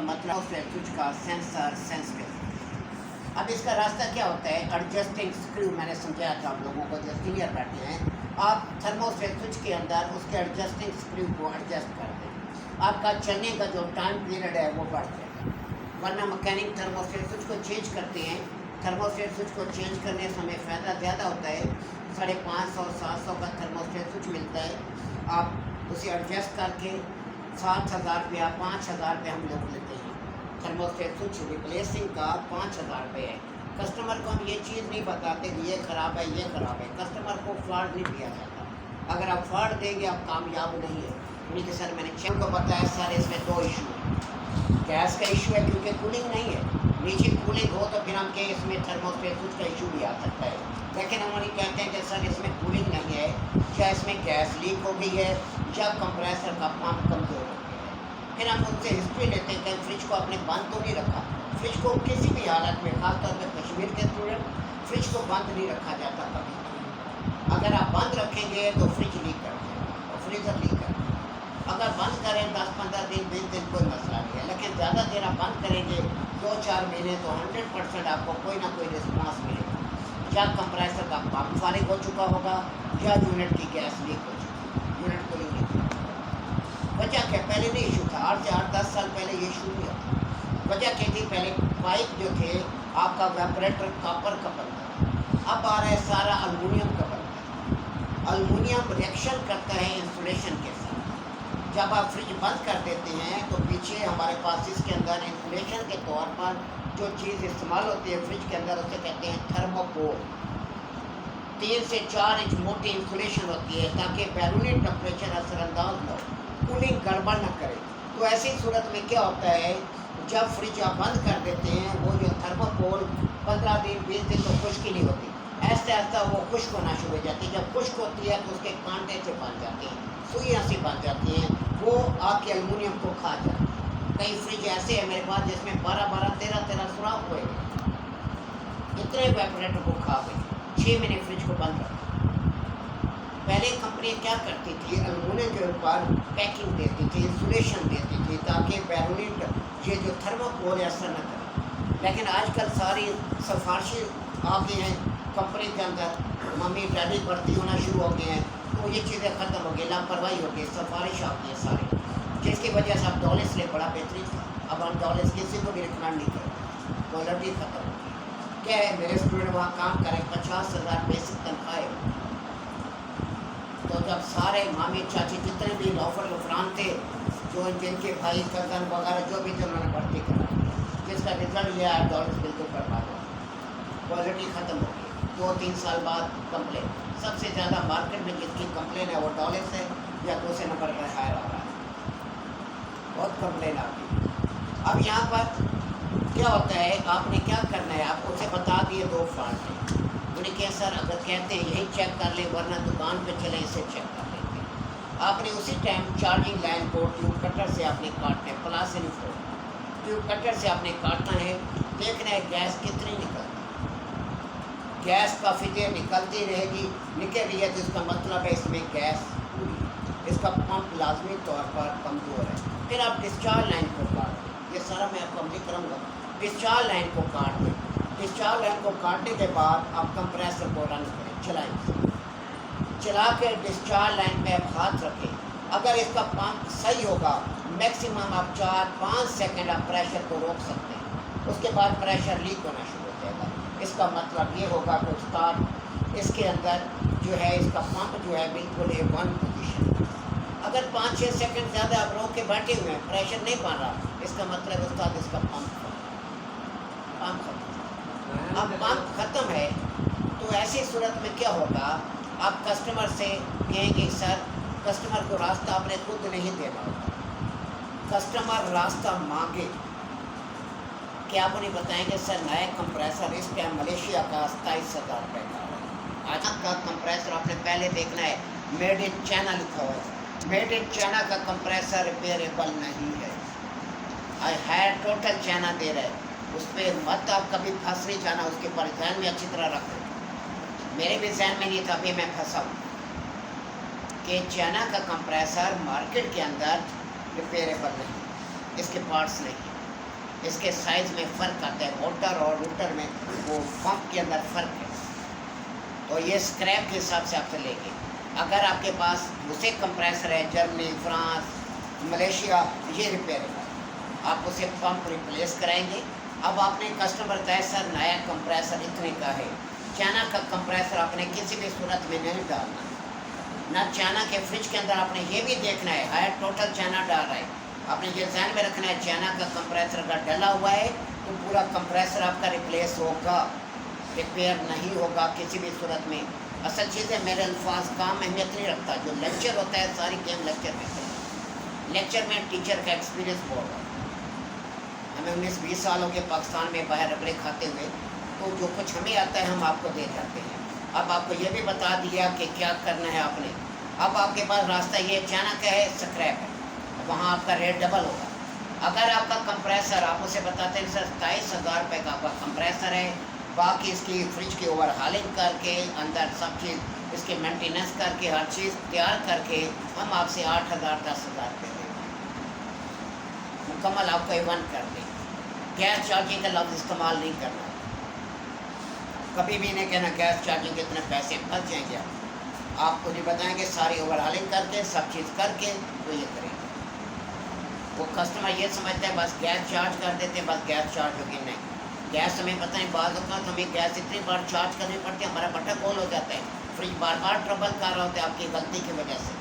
मतलब स्विच का sensor sensitive. अब इसका रास्ता क्या होता है, एडजस्टिंग स्क्रू मैंने समझाया था आप लोगों को, जो सीनियर बैठे हैं। आप थर्मोस्टेट स्विच के अंदर उसके एडजस्टिंग स्क्रू को एडजस्ट कर दें, आपका चलने का जो टाइम पीरियड है वो बढ़ जाएगा। वरना मैकेनिक थर्मोस्टेट स्विच को चेंज करते हैं, थर्मोस्टेट स्विच को चेंज करने से हमें फ़ायदा ज़्यादा होता है। 550-700 का थर्मोस्टेट स्विच मिलता है, आप उसे एडजस्ट करके 7,000 रुपया 5,000 रुपये हम लोग लेते हैं। थर्मोस्टेट स्विच रिप्लेसिंग का 5,000 रुपये है। कस्टमर को हम ये चीज़ नहीं बताते कि ये ख़राब है ये ख़राब है, कस्टमर को फॉल्ट नहीं दिया जाता। अगर आप फॉल्ट देंगे आप कामयाब नहीं है। यानी कि सर मैंने चेक को बताया सर इसमें 2 इशू है। गैस का इशू है क्योंकि कूलिंग नहीं है, नीचे कूलिंग हो तो फिर हम कहें इसमें थर्मोस्टेट स्विच का इशू भी आ सकता है। लेकिन हम उन्हें कहते हैं कि सर इसमें कूलिंग नहीं है, क्या इसमें गैस लीक हो गई है या कंप्रेसर का पंप कमज़ोर हो गया है। फिर हम उनसे हिस्ट्री लेते हैं कि फ्रिज को आपने बंद तो नहीं रखा। फ्रिज को किसी भी हालत में, खासतौर पर कश्मीर के स्टूडेंट, फ्रिज को बंद नहीं रखा जाता कभी। अगर आप बंद रखेंगे तो फ्रिज लीक कर देगा और फ्रीज़र लीक कर देगा। अगर बंद करें 10-15 दिन 20 दिन कोई मसला नहीं है, लेकिन ज़्यादा देर आप बंद करेंगे 2-4 महीने तो 100% आपको कोई ना कोई रिस्पॉन्स मिलेगा। या कंप्रेसर का पंप फारिग हो चुका होगा या यूनिट की गैस लीक हो चुकी है, यूनिट कूलिंग नहीं थी। वजह क्या, पहले नहीं इशू था, 8 से 8-10 साल पहले ये इशू नहीं होता। वजह क्या थी, पहले पाइप जो थे आपका वेपरेटर कॉपर का बनता था, अब आ रहा है सारा अल्मीनियम का बनता है। अल्मीनियम रिएक्शन करता है इंसुलेशन के साथ। जब आप फ्रिज बंद कर देते हैं तो पीछे हमारे पास इसके अंदर इंसुलेशन के तौर पर जो चीज़ इस्तेमाल होती है फ्रिज के अंदर, उसे कहते हैं थर्मोकोल। 3 से 4 इंच मोटी इंसुलेशन होती है ताकि बैरूनी टेम्परेचर असरअंदाज न हो, कूलिंग गड़बड़ न करे। तो ऐसी सूरत में क्या होता है, जब फ्रिज आप बंद कर देते हैं वो जो थर्मोकोल 15 दिन 20 दिन तो खुश्क ही नहीं होती, ऐसे ऐसा वो खुश्क होना शुरू हो जाती है। जब खुश्क होती है तो उसके कांटे से बन जाती हैं, सुइयाँ से बन जाती हैं, वो आपके एल्युमिनियम को खा जाती है। कई फ्रिज ऐसे हैं मेरे पास जिसमें 12-12, 13-13 सुराख हुए, इतने वेपरेटर को खा गए। 6 महीने फ्रिज को बंद रखा। पहले कंपनी क्या करती थी, एल्युमिनियम के ऊपर पैकिंग देती थी, इंसुलेशन देती थी ताकि बैरूनी ये जो थर्मोकोल असर न करे। लेकिन आजकल सारी सिफारिशें आ गई हैं कंपनी के अंदर, मम्मी डैडी भर्ती होना शुरू हो गए हैं, तो ये चीज़ें ख़त्म हो गई, लापरवाही हो गई, सिफारिश आ गई है सारी, जिसकी वजह से अब डॉलेस ले बड़ा बेहतरीन था। अब हम डॉलेस किसी को भी रिकमेंड नहीं करते, क्वालिटी ख़त्म हो गई। क्या है, मेरे स्टूडेंट वहाँ काम करें, 50,000 बेसिक तनख्वाह है। तो जब सारे मामी चाची जितने भी नौफर गफरान थे, जो जिनके भाई कजन वगैरह जो भी थे, उन्होंने भर्ती करा, जिसका रिजल्ट लिया डॉलेस बिल्कुल बर्बाद हो, क्वालिटी ख़त्म हो गई। 2-3 साल बाद कंप्लेन, सबसे ज़्यादा मार्केट में जिसकी कंप्लेन है वो डॉलेस है या दूसरे नंबर पर हायर आ रहा है, बहुत कंप्लेन आ गई। अब यहाँ पर क्या होता है, आपने क्या करना है, आपको उसे बता दिए 2 फॉल्ट हैं। उन्हें क्या सर अगर कहते हैं यही चेक कर ले, वरना दुकान पे चले इसे चेक कर लेंगे। आपने उसी टाइम चार्जिंग लाइन को ट्यूब कटर से आपने काटना है, प्लास से नहीं फोड़ना, ट्यूब कटर से आपने काटना है। देखना है गैस कितनी निकलती, गैस काफ़ी देर निकलती रहेगी, निकल रही है तो इसका मतलब है इसमें गैस पूरी, इसका पंप लाजमी तौर पर कमज़ोर है। फिर आप डिस्चार्ज लाइन को काट दें, ये सारा मैं आपको अमली करूँगा। डिस्चार्ज लाइन को काट दें, डिस्चार्ज लाइन को काटने के बाद आप कंप्रेसर को रन करें, चलाएं, चला के डिस्चार्ज लाइन पे आप हाथ रखें। अगर इसका पंप सही होगा, मैक्सिमम आप 4-5 सेकंड आप प्रेशर को रोक सकते हैं, उसके बाद प्रेशर लीक होना शुरू हो जाएगा। इसका मतलब ये होगा कि उस्ताद इसके अंदर जो है इसका पंप जो है बिल्कुल A1 पोजीशन। अगर 5-6 सेकंड ज़्यादा आप रोक के बैठे हुए हैं, प्रेशर नहीं बन रहा, इसका मतलब उस्ताद इसका पंप खत्म। अब पंप ख़त्म है तो ऐसी सूरत में क्या होगा, आप कस्टमर से कहेंगे सर, कस्टमर को रास्ता आपने खुद नहीं देना होगा, कस्टमर रास्ता मांगे। क्या आप उन्हें बताएंगे सर नया कंप्रेसर इस टाइम मलेशिया का 27,000 रुपये का है। आज का कंप्रेसर आपने पहले देखना है, मेड इन चाइना लिखा हुआ है, मेड इन चाइना का कंप्रेसर रिपेयरेबल नहीं है। आई है टोटल चाइना दे रहा है, उस पर मत आप कभी फंस नहीं जाना, उसके पर ध्यान में अच्छी तरह रखें। मेरे भी जहन में नहीं था, अभी मैं फंसा हूँ कि चाइना का कंप्रेसर मार्केट के अंदर रिपेयरेबल नहीं, इसके पार्ट्स नहीं। इसके साइज़ में फ़र्क आता है, मोटर और रूटर में वो पंप के अंदर फ़र्क है। तो ये स्क्रैप के हिसाब से आपसे लेंगे। अगर आपके पास दूसरे कंप्रेसर है, जर्मनी, फ्रांस, मलेशिया, ये रिपेयर है, आप उसे पंप रिप्लेस कराएंगे। अब आपने कस्टमर बताया सर नया कंप्रेसर इतने का है, चाइना का कंप्रेसर आपने किसी भी सूरत में नहीं डालना ना। चाइना के फ्रिज के अंदर आपने ये भी देखना है हायर टोटल चाइना डाल रहा है, आपने ये ध्यान में रखना है चाइना का कंप्रेसर अगर डला हुआ है तो पूरा कंप्रेसर आपका रिप्लेस होगा, रिपेयर नहीं होगा किसी भी सूरत में। असल चीज़ है, मेरे अल्फाज काम अहमियत नहीं रखता, जो लेक्चर होता है सारी गेम लेक्चर में करें। लेक्चर में टीचर का एक्सपीरियंस बहुत है। हमें 19-20 साल हो गए पाकिस्तान में बाहर रगड़े खाते हुए, तो जो कुछ हमें आता है हम आपको दे जाते हैं। अब आपको ये भी बता दिया कि क्या करना है आपने। अब आपके पास रास्ता ये चाइना का है, स्क्रैप है, वहाँ आपका रेट डबल होगा। अगर आपका कंप्रेसर आप उसे बताते हैं सर 27,000 रुपये का आपका कंप्रेसर है, बाकी इसकी फ्रिज की ओवर हालिंग करके अंदर सब चीज़ इसके मेंटेनेंस करके हर चीज़ तैयार करके हम आपसे 8,000 10,000 रुपये देंगे, मुकम्मल आपको इवन कर दें। गैस चार्जिंग का लफ्ज़ इस्तेमाल नहीं करना, कभी भी नहीं कहना गैस चार्जिंग के इतने पैसे फंस जाएंगे। आपको नहीं बताएंगे सारी ओवर हालिंग करके सब चीज़ करके तो ये करेंगे। वो कस्टमर ये समझता है बस गैस चार्ज कर देते हैं, बस गैस चार्ज होगी, नहीं। गैस हमें पता नहीं, बाद होता तो हमें गैस इतनी बार चार्ज करनी पड़ती है, हमारा बटन खोल हो जाता है, फ्रिज बार बार ट्रबल कर रहा होता है आपकी गलती की वजह से।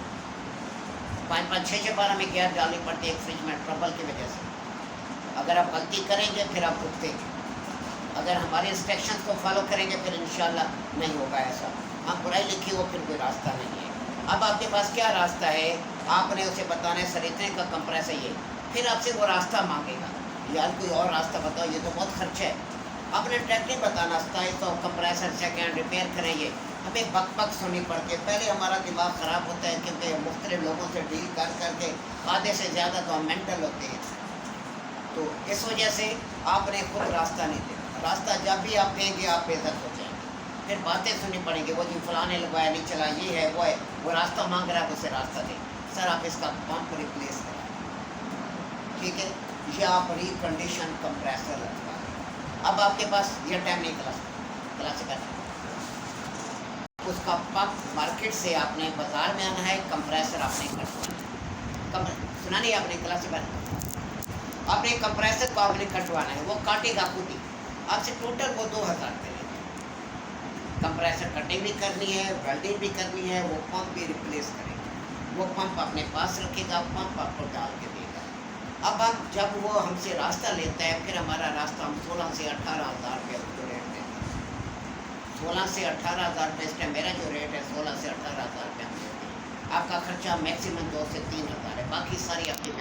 5-5 6-6 बार हमें गैस डालनी पड़ती है एक फ्रिज में ट्रबल की वजह से। अगर आप गलती करेंगे फिर आप भुगतेंगे, अगर हमारे इंस्ट्रक्शंस को फॉलो करेंगे फिर इंशाल्लाह नहीं होगा ऐसा। हाँ, बुराई लिखी हो फिर कोई रास्ता नहीं है। अब आपके पास क्या रास्ता है, आपने उसे बताना है सर इतने का कंप्रेसर ये, फिर आपसे वो रास्ता मांगेगा, यार कोई और रास्ता बताओ, ये तो बहुत खर्चा है। आपने ट्रैक नहीं बताना 2700 कंप्रेसर सेकेंड रिपेयर करेंगे, हमें बक बक सुननी पड़ती है। पहले हमारा दिमाग ख़राब होता है क्योंकि मुख्तलिफ लोगों से डील कर करके आधे से ज़्यादा तो हम मेंटल होते हैं, तो इस वजह से आपने खुद रास्ता नहीं देना। रास्ता जब भी आप देंगे आप बेइज्जत हो जाएंगे, फिर बातें सुननी पड़ेंगी, वो जी फलाने लगवाया नहीं चला, ये है वो है, वो रास्ता मांग रहा है उसे रास्ता दें। सर आप इसका पंप रिप्लेस करें, ठीक है, ये आप रिकंडीशन कंप्रेसर लगवा दें। अब आपके पास ये टाइम नहीं क्लास कर उसका पंप मार्केट से आपने बाज़ार में आना है, कंप्रेसर आपने कटवाना है, सुना नहीं आपने क्लास पर, आपने कंप्रेसर को आपने कटवाना है, वो काटेगा खुद ही आपसे, टोटल वो 2,000 रुपये लेगा। कंप्रेसर कटिंग भी करनी है, वेल्डिंग भी करनी है, वो पंप भी रिप्लेस करेगा, वो पंप अपने पास रखेगा, पंप आपको डाल के देगा। अब हम जब वो हमसे रास्ता लेता है फिर हमारा रास्ता हम 16 से 18,000 रुपये उसको रेट देते हैं। 16 से 18,000 रुपये इस टाइम मेरा जो रेट है 16 से 18,000 रुपये हम देते हैं। आपका खर्चा मैक्सिमम 2 से 3,000 है, बाकी सारी आपकी